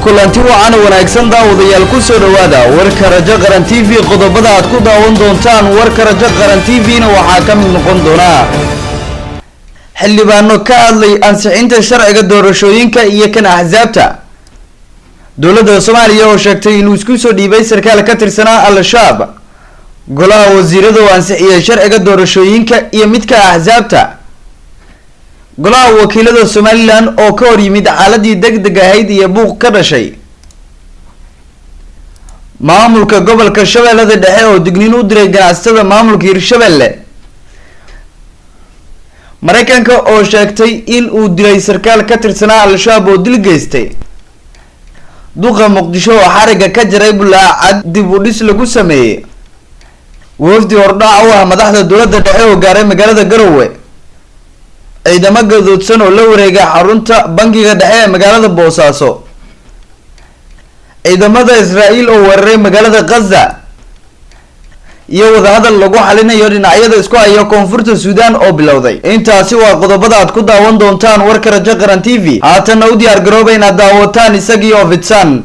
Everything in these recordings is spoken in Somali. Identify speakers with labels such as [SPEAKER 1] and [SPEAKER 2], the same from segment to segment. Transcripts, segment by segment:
[SPEAKER 1] kulanti wacan wanaagsan daawadayaal ku soo dhawaada warka rajo qaran TV qodobada aad ku daawan doontaan warka rajo qaran TV-na waxaa ka mid noqon doona xildhibaano ka hadlay ansixinta sharciga doorashooyinka iyo kan axsaabta dowladda Soomaaliya oo sheegtay inuu isku soo dhiibay sarkaal ka tirsanaa al-shabaab golaha wasiirada oo ansixiyay sharciga doorashooyinka iyo midka axsaabta golaha wakiilada Somaliland oo ka hor yimid xaaladii degdeg ahayd iyo buuq ka dhashay maamulka gobolka Shabeellada Dhexe oo digniin u diray ganacsatada maamulka Hirshabelle Mareykanka oo sheegtay in uu dilay sarkaal ka tirsanaa al-shabaab oo dil geystay duqa Muqdisho oo xariga ka jaray bulaacad dib u dhis lagu sameeyay wafdi hordhac ah madaxda dowladda dhexe oo gaaray magaalada Garowe ciidamo gadoodsan oo la wareegay xarunta bangiga dhexe ee magaalada Boosaaso ciidamada Israa'iil oo weeraray magaalada Gaza iyo wadahadal lagu xalinayo dhinacyada isku haya koonfurta Suudaan oo bilowday intaasi waa qodobada aad ku daawan doontaan warka rajo qaran TV haatan u diyaar garoobay inaad daawataan isagii oo fidsan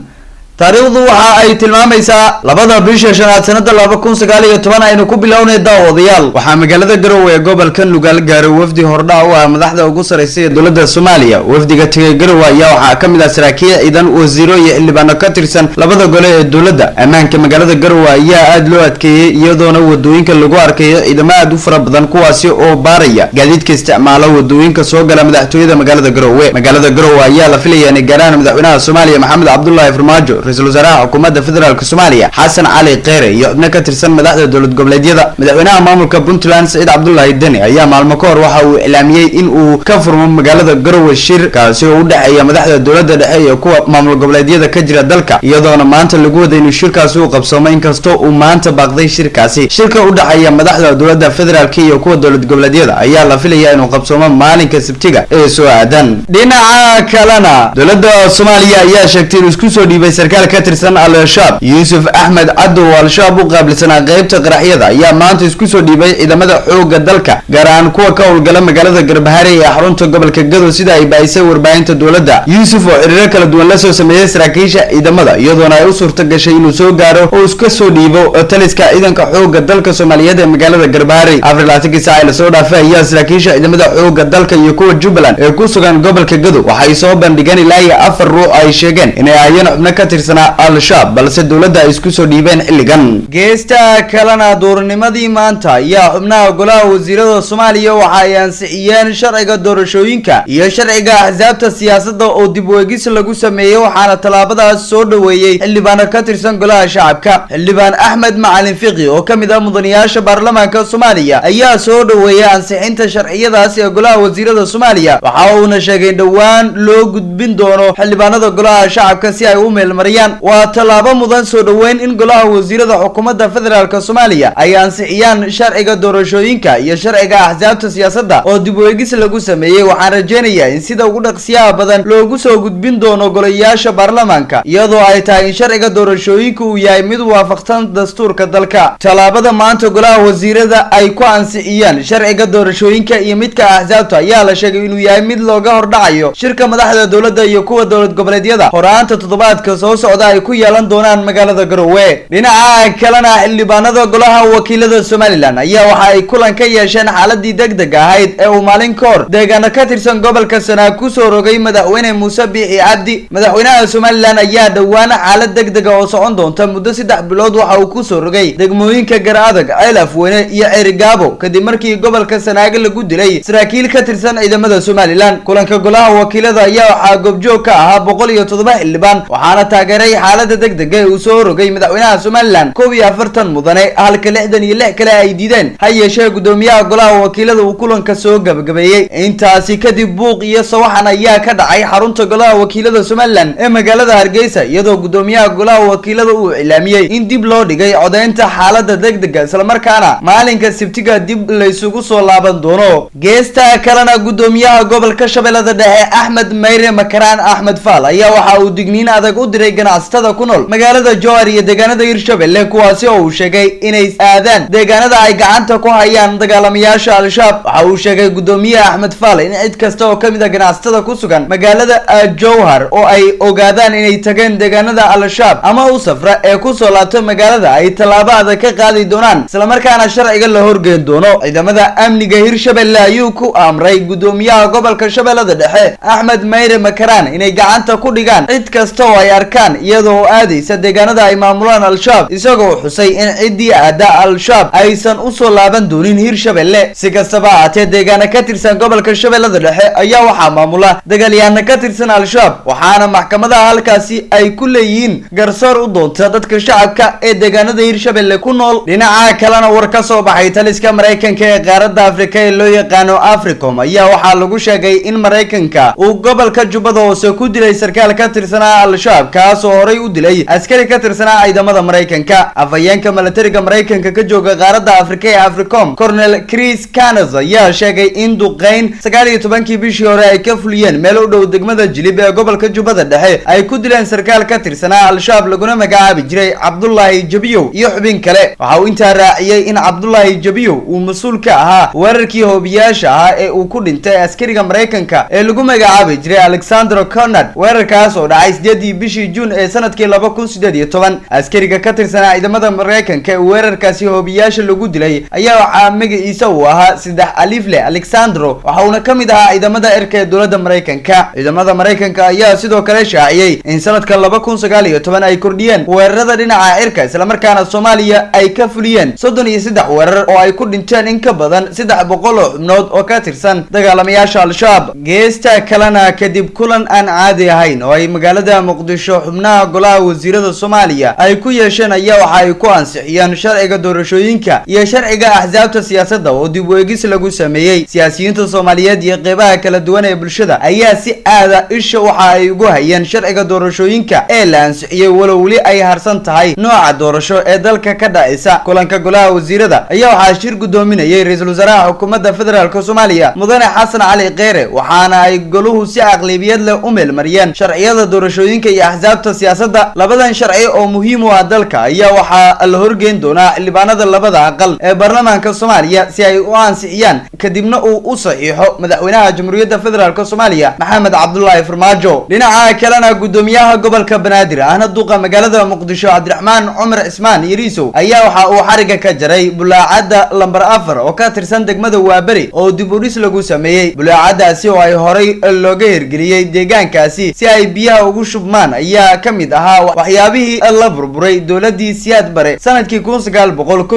[SPEAKER 1] taariikhdu waxa ay tilmaamaysaa labada bisha shanaad sanada 2019 aynu ku bilownay daawadayaal waxaa magaalada Garowe ee gobolka Nugaal gaaray wafdi hordhac ah madaxda ugu sareysa ee dowladda Soomaaliya wafdiga tagay Garowe ayaa waxa kamid ah saraakiil ciidan wasiiro iyo xildhibaano ka tirsan labada gole ee dowladda ammaanka magaalada Garowe ayaa aad loo adkeeyay iyadoona wadooyinka lagu arkayo ciidamo aad u fara badan kuwaasi oo baaraya gaadiidka isticmaala wadooyinka soo gala madaxtooyada magaalada Garowe ayaa la filayaa in gaaraan madaxweynaha Soomaaliya Maxamed Cabdullaahi Farmaajo رئيس الوزراء حكومة فدرالك الصومالية حسن علي قيري يؤمن كترسن مدحدة دولة goboleedyada madaxweynaha maamulka Puntland Saciid Cabdullaahi Deni ayaa maalmo ka hor waxa uu ilaamiyay in uu ka furmo magaalada Garowe shir kaasi oo u dhaxeeya madaxda dowladda dhexe iyo kuwa maamul goboleedyada ka jira dalka iyadoona maanta lagu waday in shirkaasi uu qabsoomo inkastoo uu maanta baaqday shirkaasi shirka u dhaxeeya madaxda dowladda federaalka iyo kuwa dowlad goboleedyada ayaa la filayaa inuu qabsoomo maalinka Sabtiga ee soo aadan dhinaca kalena dowladda Soomaaliya ayaa sheegtay inuu isku soo dhiibay sarkaal ka tirsan al-shabaab Yuusuf Axmed Caddo oo al-shabaab u qaabilsanaa qaybta qaraxyada ayaa maanta isku soo dhiibay ciidamada xoogga dalka gaar ahaan kuwa ka howlgala magaalada Garbahare ee xarunta gobolka Gado sida ay baahisay warbaahinta dowladda Yuusuf oo xiriir kala duwan la soo sameeyay saraakiisha ciidamada iyadoona ay u suurta gashay inuu soo gaaro oo iska soo dhiibo taliska ciidanka xoogga dalka Soomaaliyeed ee magaalada Garbahare Afrilaatiga Saail la soo dhaafay ayaa saraakiisha ciidamada xoogga dalka iyo kuwa Jubbaland ee ku sugan gobolka Gado waxay soo bandhigeen ilaa 4 ruux ay sheegeen inay ayeen xubno ka tirsan al-shabaab balse dowladda ay isku soo dhiibeen xilligan geesta kalena doornimadii maanta ayaa xubnaha golaha wasiirada Soomaaliya waxa ay ansixiyeen sharciga doorashooyinka iyo sharciga axsaabta siyaasadda oo dib u eegis lagu sameeyay waxaana talaabadaas soo dhaweeyay xildhibaan ka tirsan golaha shacabka xildhibaan Axmed Macalin Fiqi oo kamid ah mudanayaasha baarlamaanka Soomaaliya ayaa soo dhaweeyay ansixinta sharciyadaas ee golaha wasiirada Soomaaliya waxa uu sheegay dhawaan loo gudbin doono xildhibaanada golaha shacabka si ay u meelmariyaan waa talaabo mudan soo dhaweyn in golaha wasiirada xukuumadda federaalka Soomaaliya ay ansixiyaan sharciga doorashooyinka iyo sharciga axsaabta siyaasadda oo dib u eegis lagu sameeyay waxaan rajeynayaa in sida ugu dhaqsiyaha badan loogu soo gudbin doono golayaasha baarlamaanka iyadoo ay tahay in sharciga doorashooyinka uu yahay mid waafaqsan dastuurka dalka talaabada maanta golaha wasiirada ay ku ansixiyaan sharciga doorashooyinka iyo midka axsaabta ayaa la sheegay inuu yahay mid looga hordhacayo shirka madaxda dowladda iyo kuwa dowlad goboleedyada horaanta toddobaadka soo socda ay ku yeelan doonaan magaalada Garowe dhinaca kalena xildhibaanada golaha wakiilada Somaliland ayaa waxa ay kulan ka yeesheen xaaladii degdeg ahayd ee uu maalin ka hor deegaano ka tirsan gobolka Sanaag ku soo rogay madaxweyne Muuse Biixi Cabdi madaxweynaha Somaliland ayaa dhawaan xaalad degdeg ah oo socon doonta muddo 3 bilood waxa uu ku soo rogay degmooyinka Garaadag Ceelafweyne iyo Ceerigaabo kadib markii gobolka Sanaag lagu dilay saraakiil ka tirsan ciidamada Somaliland kulanka golaha wakiilada ayaa waxa goobjoog ka ahaa 107 xildhibaan waxaana taageeray xaalada degdeg ah uu soo rogay madaxweynaha Somaliland 41 mudane halka 66 kale ay diideen ha yeeshee gudoomiyaha golaha wakiilada uu kulanka soo gabagabeeyay intaasi kadib buuq iyo sawaxan ayaa ka dhacay xarunta golaha wakiilada Somaliland ee magaalada Hargeysa iyadoo gudoomiyaha golaha wakiilada uu ilaamiyay in dib loo dhigay codeynta xaalada degdega isla markaana maalinka Sabtiga dib la isugu soo laaban doono geesta kalena gudoomiyaha gobolka Shabeellada Dhexe Axmed Mayre Makaraan Axmed Faal ayaa waxa uu digniin adag u diray ganacsatada ku nool magaalada Jowhar iyo deegaanada Hirshabelle kuwaasi oo uu sheegay inay aadaan deegaanada ay gacanta ku hayaan dagaalamayaasha al-shabaab. waxa uu sheegay gudoomiyaha Axmed Faale in cid kasta oo kamid ah ganacsatada ku sugan magaalada Jowhar oo ay ogaadaan inay tageen deegaanada al-shabaab ama u safra ee ku soo laabtay magaalada ay tallaabo adag ka qaadi doonaan isla markaana sharciga la horgeyn doono. ciidamada amniga Hirshabelle ayuu ku amray gudoomiyaha gobolka Shabeellada Dhexe Axmed Mayre Makaraan inay gacanta ku dhigaan cid kasta oo ay arkaan iyadoo aadaysa deegaanada ay maamulaan al-shabaab, isagoo xusay in ciddii aada al-shabaab aysan u soo laaban doonin Hirshabelle. si kastaba ahaatee deegaana ka tirsan gobolka Shabeellada Dhexe ayaa waxaa maamula dagaalyahanno ka tirsan al-shabaab, waxaana maxkamadaha halkaasi ay ku leeyihiin garsoor u doonta dadka shacabka ee deegaanada Hirshabelle ku nool. dhinaca kalena war ka soo baxay taliska Mareykanka ee qaaradda Afrika ee loo yaqaano Africom ayaa waxaa lagu sheegay in Mareykanka uu gobolka Jubbada Hoose ku dilay sarkaal ka tirsanaa al-shabaab kaas oo horey u dilay askari ka tirsanaa ciidamada Mareykanka. afhayeenka militariga Mareykanka ka jooga qaaradda Afrika ee Africom Colonel Chris Canes ayaa sheegay in duqeyn 19 bishii hore ay ka fuliyeen meel u dhow degmada Jilib ee gobolka Jubbada Dhexe ay ku dileen sarkaal ka tirsanaa al-shabaab laguna magacaabi jiray Cabdullaahi Jabiyow iyo xubin kale. waxa uu intaa raaciyay in Cabdullaahi Jabiyow uu mas'uul ka ahaa weerarkii hoobiyaasha ah ee uu ku dhintay askariga Mareykanka ee lagu magacaabi jiray Alexander Conrad. weerarkaas oo dhacay 8 bishii June ee sanadkii 2018 askariga ka tirsanaa ciidamada Mareykanka ee weerarkaasi hoobiyaasha lagu dilay ayaa waxaa magaciisa uu ahaa Saddex Alifle Alexandro, waxa uuna ka mid ahaa ciidamada erka ee dowladda Mareykanka. ciidamada Mareykanka ayaa sidoo kale shaaciyay in sanadka 2019 ay kordhiyeen weerarada dhinaca cirka isla markaana Soomaaliya ay ka fuliyeen 33 weerar oo ay ku dhinteen in ka badan 300 oo xubnood oo ka tirsan dagaalamayaasha al-shabaab. geesta kalena kadib kulan aan caadi ahayn oo ay magaalada Muqdisho xubnaha golaha wasiirada Soomaaliya ay ku yeesheen ayaa waxa ay ku ansixiyeen sharciga doorashooyinka iyo sharciga axsaabta siyaasadda oo dib u eegis lagu sameeyay. siyaasiyiinta Soomaaliyeed iyo qeybaha kala duwan ee bulshada ayaa si aada isha waxa ay ugu hayeen sharciga doorashooyinka ee la ansixiyay walow weli ay harsan tahay nooca doorasho ee dalka ka dhacaysa. kulanka golaha wasiirada ayaa waxaa shir gudoominayay ra'iisul wasaaraha xukuumadda federaalka Soomaaliya Mudane Xasan Cali Kheyre, waxaana ay goluhu si aqlabiyad leh u meelmariyeen sharciyada doorashooyinka iyo axsaabta siyaasadda. labadan sharci oo muhiim u ah dalka ayaa waxaa la horgeyn doonaa xildhibaanada labada aqal ee baarlamaanka Soomaaliya si ay u ansixiyaan kadibna uu u saxiixo madaxweynaha Jamhuuriyadda Federaalka Soomaaliya Maxamed Cabdullaahi Farmaajo. dhinaca kalena gudoomiyaha gobolka Banaadir ahna duqa magaalada Muqdisho Cabdiraxmaan Cumar Cismaan Yariisow ayaa waxa uu xariga ka jaray bulaacada lambar 4 oo ka tirsan degmada Waaberi oo dib u dhis lagu sameeyay. bulaacadaasi oo ay horey looga hirgeliyay deegaankaasi si ay biyaha ugu shubmaan ayaa ka mid ahaa waxyaabihii la burburay dowladii Siyaad Bare sanadkii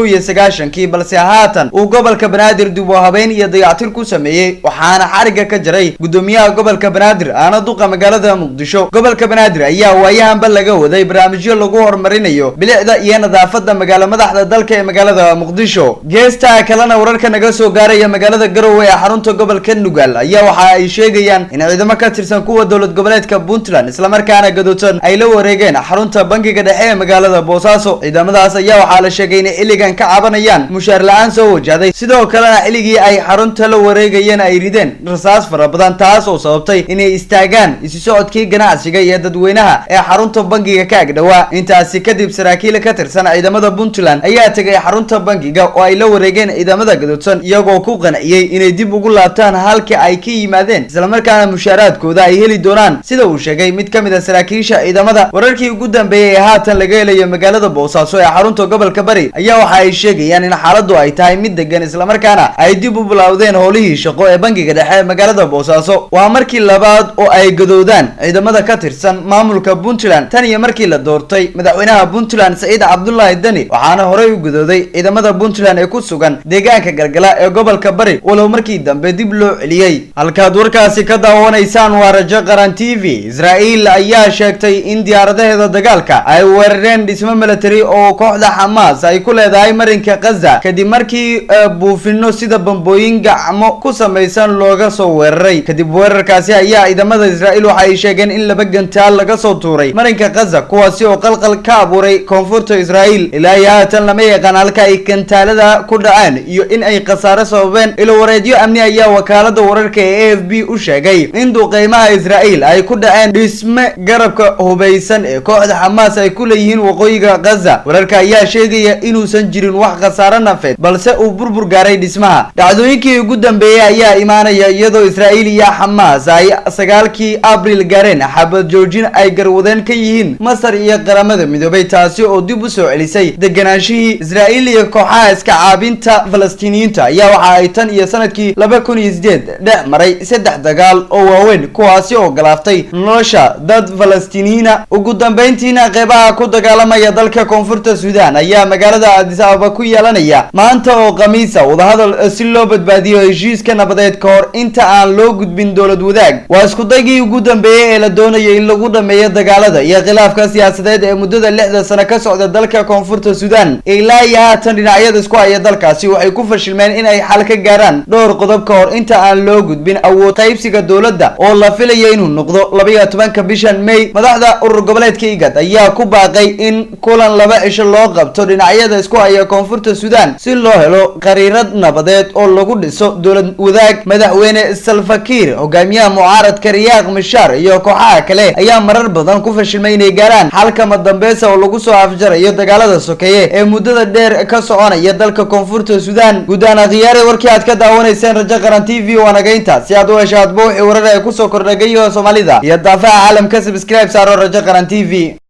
[SPEAKER 1] 1991 balse haatan uu gobolka Banaadir dib u habeyn iyo dayactir ku sameeyay. waxaana xariga ka jaray gudoomiyaha gobolka Banaadir ahna duqa magaalada Muqdisho. gobolka Banaadir ayaa waayahanba laga waday barnaamijyo lagu horumarinayo bilicda iyo nadaafadda magaalada madaxda dalka ee magaalada Muqdisho. geesta kalena wararka naga soo gaaraya magaalada Garowe ee xarunta gobolka Nugaal ayaa waxa ay sheegayaan in ciidamo ka tirsan kuwa dowlad goboleedka Puntland isla markaana gadoodsan ay la wareegeen xarunta bangiga dhexe ee magaalada Boosaaso. ciidamadaas ayaa waxaa la sheegay in xilligan ka cabanayaan mushaar la'aan soo wajahday, sidoo kalena xilligii ay xarunta la wareegayeen ay rideen rasaas fara badan taas oo sababtay inay istaagaan isu socodkii ganacsiga iyo dadweynaha ee xarunta bangiga ka agdhawaa. intaasi kadib saraakiil ka tirsan ciidamada Puntland ayaa tagay xarunta bangiga oo ay la wareegeen ciidamada gadoodsan iyagoo ku qanciyay inay dib ugu laabtaan halkii ay ka yimaadeen isla markaana mushaaraadkooda ay heli doonaan sida uu sheegay mid ka mid ah saraakiisha ciidamada. wararkii ugu dambeeyay ee haatan laga helayo magaalada Boosaaso ee xarunta gobolka Bari ayaa waxa ay sheegayaan in xaaladdu ay tahay mid degan isla markaana ay dib u bilowdeen howlihii shaqo ee bangiga dhexe ee magaalada Boosaaso. waa markii labaad oo ay gadoodaan ciidamada ka tirsan maamulka Puntland tan iyo markii la doortay madaxweynaha Puntland Saciid Cabdullaahi Dani, waxaana horey u gadooday ciidamada Puntland ee ku sugan deegaanka Galgala ee gobolka Bari walow markii dambe dib loo celiyay. halkaad warkaasi ka daawanaysaan waa Rajo Qaran TV. Israa'iil ayaa sheegtay in diyaaradaheeda dagaalka ay weerareen dhismo military oo kooxda Hamas ay ku leedahay marinka Gaza kadib markii buufino sida bambooyin gacmo ku samaysan looga soo weeraray. kadib weerarkaasi ayaa ciidamada Israa'iil waxa ay sheegeen in laba gantaal laga soo tuuray marinka Gaza kuwaasi oo qalqal ka abuuray koonfurta Israa'iil. ilaa haatan lama yaqaan halka ay gantaalada ku dhaceen iyo in ay khasaare sababeen. ilo wareedyo amni ayaa wakaalada wararka ee AFP u sheegay in duqeymaha Israa'iil ay ku dhaceen dhisme garabka hubeysan ee kooxda Xamaas ay ku leeyihiin waqooyiga Gaza. Wararka ayaa sheegaya inuusan jirin wax khasaare nafeed balse uu burbur gaaray dhismaha. dhacdooyinkii ugu dambeeyay ayaa imaanaya iyadoo Israa'iil iyo Xamaas ay 9kii Abriil gaareen xabad joojin ay garwadeen ka yihiin Masar iyo qaramada midoobay, taasi oo dib u soo celisay deganaanshihii Israa'iil iyo kooxaha iska caabinta Falastiiniyiinta. ayaa waxa ay tan iyo sanadkii 2008 dhex maray 3 dagaal oo waaweyn kuwaasi oo galaaftay nolosha dad Falastiiniyiina. ugu dambeyntiina qeybaha ku dagaalamaya dalka koonfurta Suudaan ayaa magaalada Addis Ababa ku yeelanaya maanta oo Khamiisa wadahadal si loo badbaadiyo heshiiska nabadeed ka hor inta aan loo gudbin dowlad wadaag. waa isku daygii ugu dambeeyay ee la doonayo in lagu dhameeyo dagaalada iyo khilaafka siyaasadeed ee muddada 6 sano ka socda dalka koonfurta Suudaan. ilaa iyo haatan dhinacyada isku haya dalkaasi waxay ku fashilmeen in ay xal ka gaaraan dhowr qodob ka hor inta aan loo gudbin awood qaybsiga dowladda oo la filayo inuu noqdo 12 bishan May. madaxda urur goboleedka IGAD ayaa ku baaqay in kulan 2 cisho loo qabto dhinacyada isku haya koonfurta Suudaan si loo helo qariirad nabadeed oo lagu dhiso dowlad wadaag. madaxweyne Salva Kiir, hogaamiyaha mucaaradka Riek Machar iyo kooxaha kale ayaa marar badan ku fashilmay inay gaaraan xalka madambeys oo lagu soo afjarayo dagaalada sokeeye ee muddada dheer ka soconaya dalka koonfurta Suudaan. guudaan akhyaari warkii aad ka daawanayseen Rajo Qaran TV waanageynta. si aad u heshaad buuxi warar ay ku soo kordhagayo Soomaalida iyo daafaha caalamka, subscribe saaro Rajo Qaran TV.